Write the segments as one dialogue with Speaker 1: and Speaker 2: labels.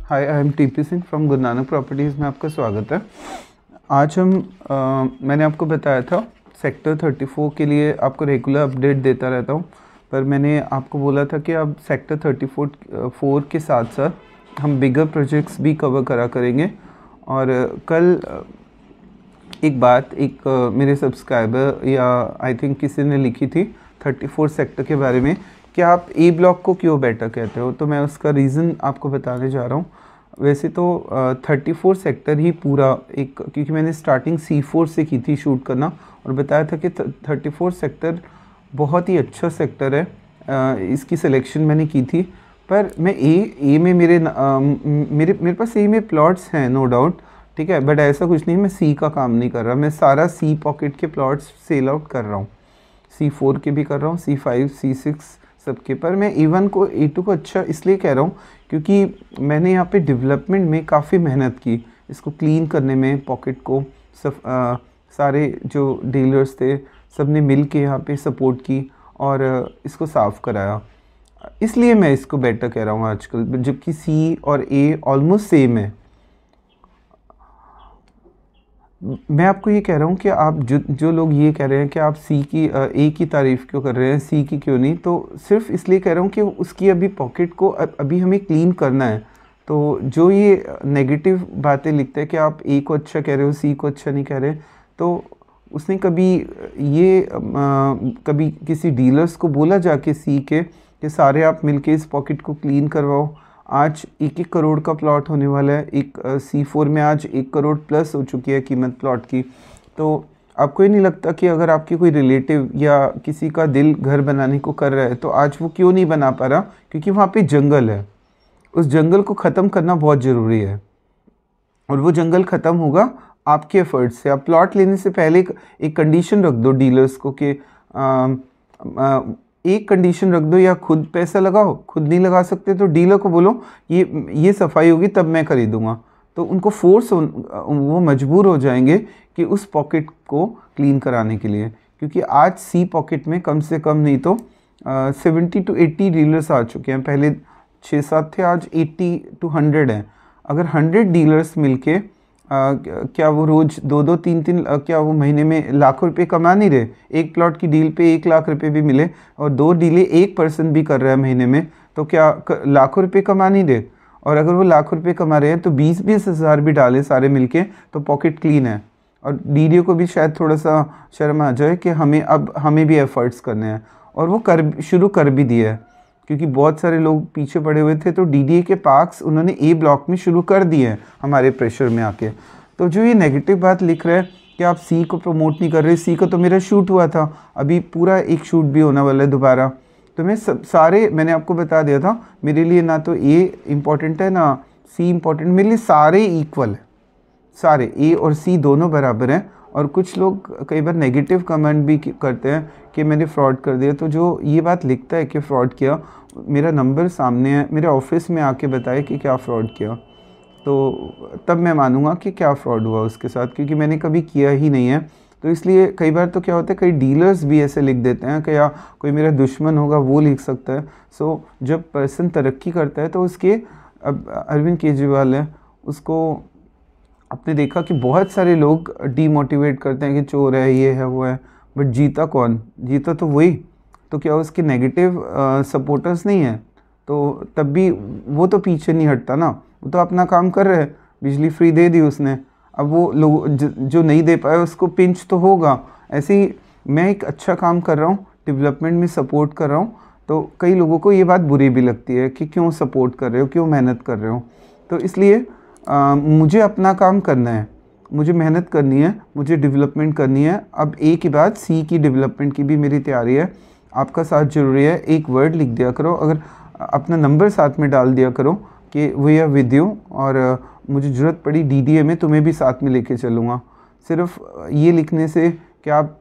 Speaker 1: Hi, I am TP Singh from Guru Nanak properties में आपका स्वागत है। आज मैंने आपको बताया था सेक्टर 34 के लिए आपको रेगुलर अपडेट देता रहता हूँ, पर मैंने आपको बोला था कि अब सेक्टर 34 के साथ साथ हम बिगर प्रोजेक्ट्स भी कवर करा करेंगे। और कल एक मेरे सब्सक्राइबर या आई थिंक किसी ने लिखी थी 34 सेक्टर के बारे में कि आप ए ब्लॉक को क्यों बेटर कहते हो, तो मैं उसका रीज़न आपको बताने जा रहा हूँ। वैसे तो 34 सेक्टर ही पूरा एक, क्योंकि मैंने स्टार्टिंग C4 से की थी शूट करना और बताया था कि 34 सेक्टर बहुत ही अच्छा सेक्टर है। इसकी सिलेक्शन मैंने की थी, पर मैं ए में मेरे पास ए में प्लॉट्स हैं नो डाउट, ठीक है, बट ऐसा कुछ नहीं मैं सी का काम नहीं कर रहा। मैं सारा सी पॉकेट के प्लॉट्स सेल आउट कर रहा हूँ, C4 के भी कर रहा हूँ, C5 C6 सबके। पर मैं A1 को A2 को अच्छा इसलिए कह रहा हूँ क्योंकि मैंने यहाँ पे डेवलपमेंट में काफ़ी मेहनत की, इसको क्लीन करने में पॉकेट को सारे जो डीलर्स थे सब ने मिल के यहाँ पे सपोर्ट की और इसको साफ़ कराया, इसलिए मैं इसको बेटर कह रहा हूँ आजकल, जबकि C और A ऑलमोस्ट सेम है। मैं आपको ये कह रहा हूँ कि आप जो लोग ये कह रहे हैं कि आप ए की तारीफ़ क्यों कर रहे हैं, सी की क्यों नहीं, तो सिर्फ इसलिए कह रहा हूँ कि उसकी अभी पॉकेट को अभी हमें क्लीन करना है। तो जो ये नेगेटिव बातें लिखते हैं कि आप ए को अच्छा कह रहे हो, सी को अच्छा नहीं कह रहे, तो उसने कभी किसी डीलर्स को बोला जाके सी के कि सारे आप मिलके इस पॉकेट को क्लीन करवाओ। आज 1-1 करोड़ का प्लॉट होने वाला है। एक C4 में आज 1 करोड़ प्लस हो चुकी है कीमत प्लॉट की। तो आपको ये नहीं लगता कि अगर आपकी कोई रिलेटिव या किसी का दिल घर बनाने को कर रहा है तो आज वो क्यों नहीं बना पा रहा? क्योंकि वहाँ पे जंगल है, उस जंगल को ख़त्म करना बहुत ज़रूरी है और वो जंगल ख़त्म होगा आपके एफर्ट्स से। आप प्लॉट लेने से पहले एक कंडीशन रख दो डीलर्स को कि एक कंडीशन रख दो, या खुद पैसा लगाओ, खुद नहीं लगा सकते तो डीलर को बोलो ये सफाई होगी तब मैं खरीदूँगा। तो उनको वो मजबूर हो जाएंगे कि उस पॉकेट को क्लीन कराने के लिए, क्योंकि आज सी पॉकेट में कम से कम नहीं तो 70 to 80 डीलर्स आ चुके हैं। पहले 6-7 थे, आज 80 to 100 हैं। अगर 100 डीलर्स मिलके क्या वो रोज़ 2-2 3-3 क्या वो महीने में लाखों रुपए कमा नहीं रहे? एक प्लॉट की डील पे 1 लाख रुपए भी मिले और 2 डीलें एक पर्सन भी कर रहा है महीने में, तो क्या लाखों रुपए कमा नहीं रहे? और अगर वो लाखों रुपए कमा रहे हैं तो 20-20 हज़ार भी डालें सारे मिलके तो पॉकेट क्लीन है। और डीडीओ को भी शायद थोड़ा सा शर्म आ जाए कि हमें भी एफर्ट्स करने हैं, और वो शुरू कर भी दिया है, क्योंकि बहुत सारे लोग पीछे पड़े हुए थे तो डीडीए के पार्क्स उन्होंने ए ब्लॉक में शुरू कर दिए हैं हमारे प्रेशर में आके। तो जो ये नेगेटिव बात लिख रहे हैं कि आप सी को प्रमोट नहीं कर रहे, सी का तो मेरा शूट हुआ था, अभी पूरा एक शूट भी होने वाला है दोबारा। तो मैंने आपको बता दिया था, मेरे लिए ना तो ए इम्पॉर्टेंट है ना सी इम्पॉर्टेंट, मेरे लिए सारे इक्वल है, सारे ए और सी दोनों बराबर हैं। और कुछ लोग कई बार नेगेटिव कमेंट भी करते हैं कि मैंने फ़्रॉड कर दिया। तो जो ये बात लिखता है कि फ़्रॉड किया, मेरा नंबर सामने है, मेरे ऑफिस में आके बताए कि क्या फ़्रॉड किया, तो तब मैं मानूंगा कि क्या फ़्रॉड हुआ उसके साथ, क्योंकि मैंने कभी किया ही नहीं है। तो इसलिए कई बार तो क्या होता है, कई डीलर्स भी ऐसे लिख देते हैं कि या कोई मेरा दुश्मन होगा वो लिख सकता है। सो जब पर्सन तरक्की करता है तो उसके, अब अरविंद केजरीवाल है, उसको आपने देखा कि बहुत सारे लोग डीमोटिवेट करते हैं कि चोर है, ये है, वो है, बट जीता कौन? जीता तो वही। तो क्या उसके नेगेटिव सपोर्टर्स नहीं हैं? तो तब भी वो तो पीछे नहीं हटता ना, वो तो अपना काम कर रहे हैं। बिजली फ्री दे दी उसने, अब वो लोग जो नहीं दे पाए उसको पिंच तो होगा। ऐसे ही मैं एक अच्छा काम कर रहा हूँ, डेवलपमेंट में सपोर्ट कर रहा हूँ, तो कई लोगों को ये बात बुरी भी लगती है कि क्यों सपोर्ट कर रहे हो, क्यों मेहनत कर रहे हो। तो इसलिए मुझे अपना काम करना है, मुझे मेहनत करनी है, मुझे डेवलपमेंट करनी है। अब ए के बाद सी की डेवलपमेंट की भी मेरी तैयारी है। आपका साथ ज़रूरी है, एक वर्ड लिख दिया करो, अगर अपना नंबर साथ में डाल दिया करो कि वी आर विद यू, और मुझे ज़रूरत पड़ी डीडीए में तुम्हें भी साथ में लेके चलूँगा। सिर्फ ये लिखने से कि आप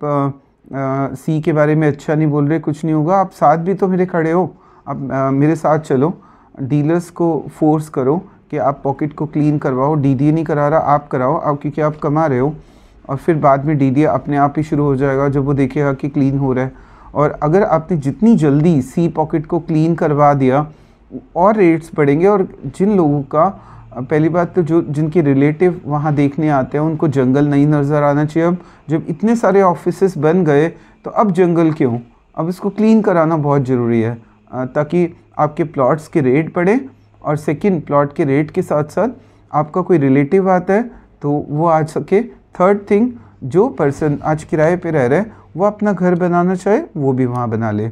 Speaker 1: सी के बारे में अच्छा नहीं बोल रहे कुछ नहीं होगा, आप साथ भी तो मेरे खड़े हो, आप मेरे साथ चलो। डीलर्स को फोर्स करो कि आप पॉकेट को क्लीन करवाओ, डीडीए नहीं करा रहा आप कराओ, आप क्योंकि आप कमा रहे हो, और फिर बाद में डीडीए अपने आप ही शुरू हो जाएगा जब वो देखेगा कि क्लीन हो रहा है। और अगर आपने जितनी जल्दी सी पॉकेट को क्लीन करवा दिया और रेट्स बढ़ेंगे। और जिन लोगों का पहली बात तो जो जिनके रिलेटिव वहाँ देखने आते हैं उनको जंगल नहीं नज़र आना चाहिए। अब जब इतने सारे ऑफिसेस बन गए तो अब जंगल क्यों, अब इसको क्लीन कराना बहुत ज़रूरी है ताकि आपके प्लॉट्स के रेट बढ़े। और सेकंड, प्लॉट के रेट के साथ साथ आपका कोई रिलेटिव आता है तो वो आ सके। थर्ड थिंग, जो पर्सन आज किराए पे रह रहा है वो अपना घर बनाना चाहे वो भी वहाँ बना ले।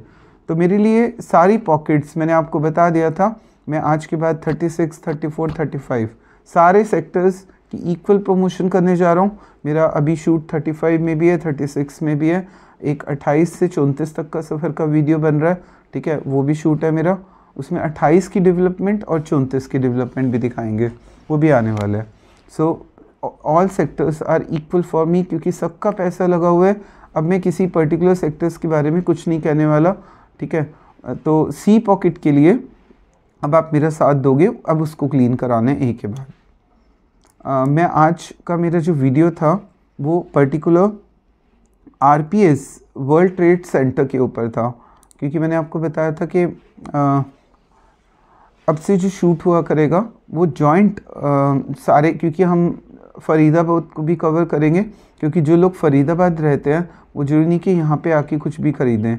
Speaker 1: तो मेरे लिए सारी पॉकेट्स मैंने आपको बता दिया था। मैं आज के बाद 36, 34, 35 सारे सेक्टर्स की इक्वल प्रमोशन करने जा रहा हूँ। मेरा अभी शूट 35 में भी है, 36 में भी है, एक 28 से 34 तक का सफ़र का वीडियो बन रहा है, ठीक है, वो भी शूट है मेरा। उसमें 28 की डेवलपमेंट और 34 की डेवलपमेंट भी दिखाएंगे, वो भी आने वाला है। So all sectors are equal for me, क्योंकि सबका पैसा लगा हुआ है। अब मैं किसी पर्टिकुलर सेक्टर्स के बारे में कुछ नहीं कहने वाला, ठीक है। तो सी पॉकेट के लिए अब आप मेरा साथ दोगे, अब उसको क्लीन कराने एक के बाद। मैं आज का मेरा जो वीडियो था वो particular RPS world trade centre के ऊपर था, क्योंकि मैंने आपको बताया था कि अब से जो शूट हुआ करेगा वो जॉइंट सारे, क्योंकि हम फरीदाबाद को भी कवर करेंगे, क्योंकि जो लोग फरीदाबाद रहते हैं वो जरूरी नहीं कि यहाँ पे आके कुछ भी ख़रीदें,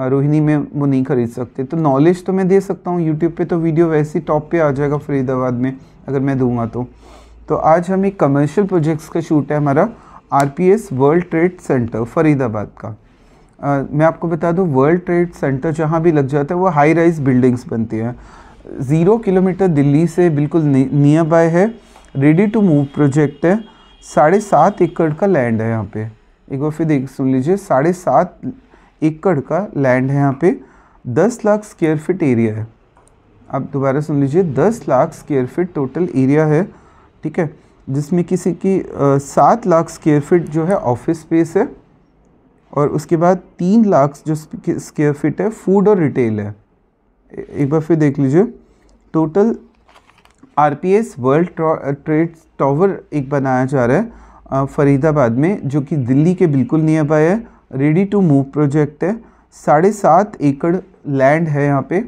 Speaker 1: रोहिणी में वो नहीं ख़रीद सकते। तो नॉलेज तो मैं दे सकता हूँ यूट्यूब पे, तो वीडियो वैसे ही टॉप पे आ जाएगा फरीदाबाद में अगर मैं दूंगा तो आज हम एक कमर्शियल प्रोजेक्ट्स का शूट है हमारा RPS world trade centre Faridabad का। मैं आपको बता दूँ, वर्ल्ड ट्रेड सेंटर जहाँ भी लग जाता है वो हाई राइज बिल्डिंग्स बनती हैं। 0 किलोमीटर दिल्ली से बिल्कुल नियर बाय है, रेडी टू मूव प्रोजेक्ट है। 7.5 एकड़ का लैंड है यहाँ पे, एक बार फिर सुन लीजिए, 7.5 एकड़ का लैंड है यहाँ पे। 10 लाख स्क्वायर फीट एरिया है। आप दोबारा सुन लीजिए, 10 lakh square feet total area है, ठीक है, जिसमें किसी की 7 लाख स्क्वायर फीट जो है ऑफिस स्पेस है, और उसके बाद 3 लाख जो स्क्वायर फीट है फूड और रिटेल है। एक बार फिर देख लीजिए, total RPS world trade tower एक बनाया जा रहा है फरीदाबाद में, जो कि दिल्ली के बिल्कुल नियर बाय है। रेडी टू मूव प्रोजेक्ट है। 7.5 एकड़ लैंड है यहाँ पे,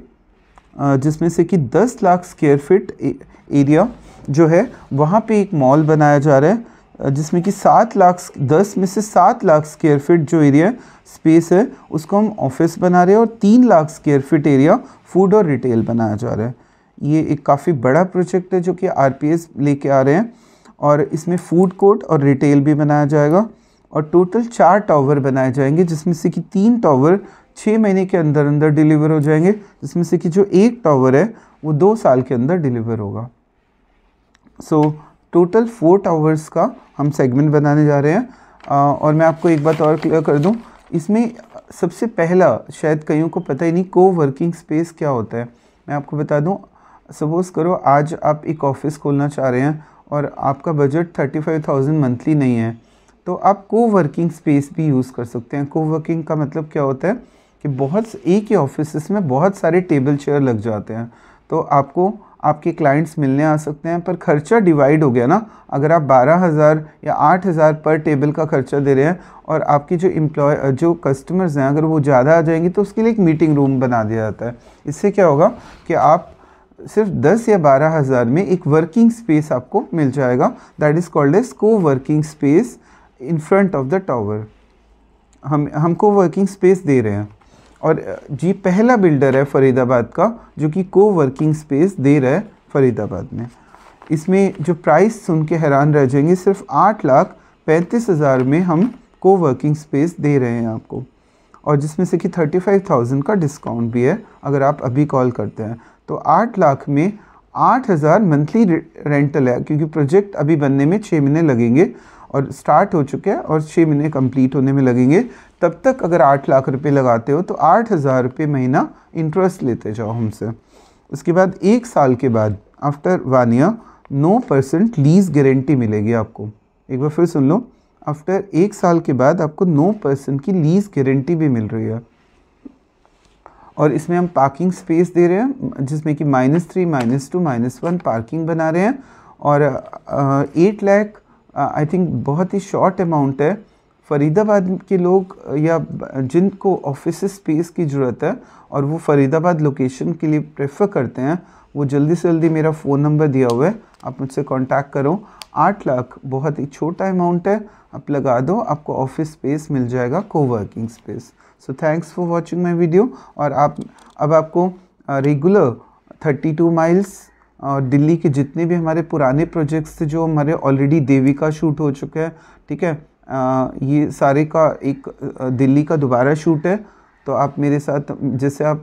Speaker 1: जिसमें से कि 10 लाख स्क्वायर फीट एरिया जो है वहाँ पे एक मॉल बनाया जा रहा है, जिसमें कि 10 में से 7 लाख स्क्वायर फीट जो एरिया स्पेस है उसको हम ऑफिस बना रहे हैं, और 3 lakh square feet area food और रिटेल बनाया जा रहा है। ये एक काफ़ी बड़ा प्रोजेक्ट है जो कि आरपीएस लेके आ रहे हैं, और इसमें फूड कोर्ट और रिटेल भी बनाया जाएगा, और टोटल 4 टावर बनाए जाएंगे, जिसमें से कि 3 टावर 6 महीने के अंदर अंदर डिलीवर हो जाएंगे, जिसमें से कि जो एक टावर है वो 2 साल के अंदर डिलीवर होगा। सो टोटल 4 टावर्स का हम सेगमेंट बनाने जा रहे हैं। और मैं आपको एक बात और क्लियर कर दूं, इसमें सबसे पहला, शायद कईयों को पता ही नहीं, को वर्किंग स्पेस क्या होता है। मैं आपको बता दूं, सपोज़ करो आज आप एक ऑफिस खोलना चाह रहे हैं और आपका बजट 35,000 मंथली नहीं है, तो आप को वर्किंग स्पेस भी यूज़ कर सकते हैं। को वर्किंग का मतलब क्या होता है कि बहुत एक ही ऑफिस में बहुत सारे टेबल चेयर लग जाते हैं, तो आपको आपके क्लाइंट्स मिलने आ सकते हैं, पर खर्चा डिवाइड हो गया ना। अगर आप 12,000 या 8,000 पर टेबल का खर्चा दे रहे हैं, और आपकी जो कस्टमर्स हैं अगर वो ज़्यादा आ जाएंगे, तो उसके लिए एक मीटिंग रूम बना दिया जाता है। इससे क्या होगा कि आप सिर्फ 10 या 12,000 में एक वर्किंग स्पेस आपको मिल जाएगा। दैट इज़ कॉल्ड एज को working space in front of the tower. हम को वर्किंग स्पेस दे रहे हैं, और जी पहला बिल्डर है फरीदाबाद का जो कि को वर्किंग स्पेस दे रहा है फरीदाबाद में। इसमें जो प्राइस सुन के हैरान रह जाएंगे, सिर्फ 8,35,000 में हम को वर्किंग स्पेस दे रहे हैं आपको, और जिसमें से कि 35,000 का डिस्काउंट भी है अगर आप अभी कॉल करते हैं। तो 8 लाख में 8,000 मंथली रेंटल है, क्योंकि प्रोजेक्ट अभी बनने में 6 महीने लगेंगे, और स्टार्ट हो चुके हैं और 6 महीने कंप्लीट होने में लगेंगे। तब तक अगर 8 लाख रुपए लगाते हो तो 8,000 रुपये महीना इंटरेस्ट लेते जाओ हमसे। उसके बाद 1 साल के बाद, आफ्टर 1 ईयर, 9% लीज गारंटी मिलेगी आपको। एक बार फिर सुन लो, आफ्टर 1 साल के बाद आपको 9% की लीज गारंटी भी मिल रही है। और इसमें हम पार्किंग स्पेस दे रहे हैं, जिसमें कि -3, -2, -1 पार्किंग बना रहे हैं, और 8 लाख आई थिंक बहुत ही शॉर्ट अमाउंट है फरीदाबाद के लोग या जिनको ऑफिस स्पेस की ज़रूरत है और वो फरीदाबाद लोकेशन के लिए प्रेफर करते हैं, वो जल्दी से जल्दी मेरा फ़ोन नंबर दिया हुआ है, आप मुझसे कांटेक्ट करो। 8 लाख बहुत ही छोटा अमाउंट है, आप लगा दो, आपको ऑफिस स्पेस मिल जाएगा, coworking space. So thanks for watching my video. और अब आपको रेगुलर 32 माइल्स और दिल्ली के जितने भी हमारे पुराने प्रोजेक्ट्स थे, जो हमारे ऑलरेडी देविका शूट हो चुके हैं, ठीक है, ये सारे का एक दिल्ली का दोबारा शूट है। तो आप मेरे साथ जैसे आप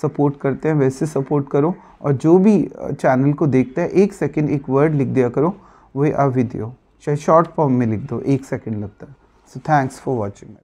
Speaker 1: सपोर्ट करते हैं वैसे सपोर्ट करो, और जो भी चैनल को देखता है 1 सेकंड एक वर्ड लिख दिया करो, वही आप वीडियो चाहे शॉर्ट फॉर्म में लिख दो, 1 सेकंड लगता है। So thanks for watching.